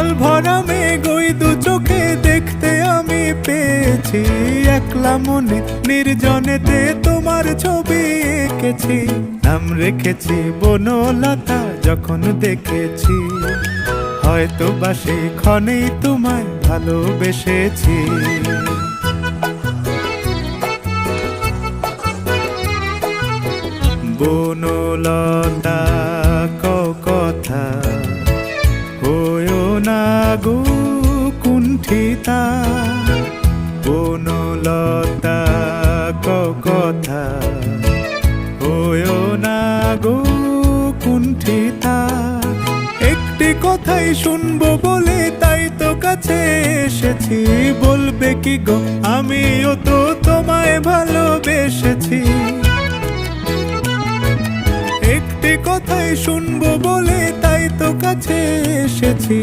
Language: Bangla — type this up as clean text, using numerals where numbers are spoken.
জল ভরা মেঘ ওই দু চোখে দেখতে আমি পেয়েছি। একলা মনে নির্জনেতে তোমার ছবি এঁকেছি। নাম রেখেছি বনলতা যখন দেখেছি, হয়তো বা সেই ক্ষণেই তোমায় ভালোবেসেছি। বনলতা কথা হয়ো না গো কুণ্ঠিতা। বনলতা কথা হয়ো না গো কুণ্ঠিতা। একটি কথাই শুনবো বলে তাই তো কাছে এসেছি। বলবে কি গো আমিও তো তোমায় ভালোবেসেছি। একটি কথাই শুনবো বলে তাই তো কাছে এসেছি।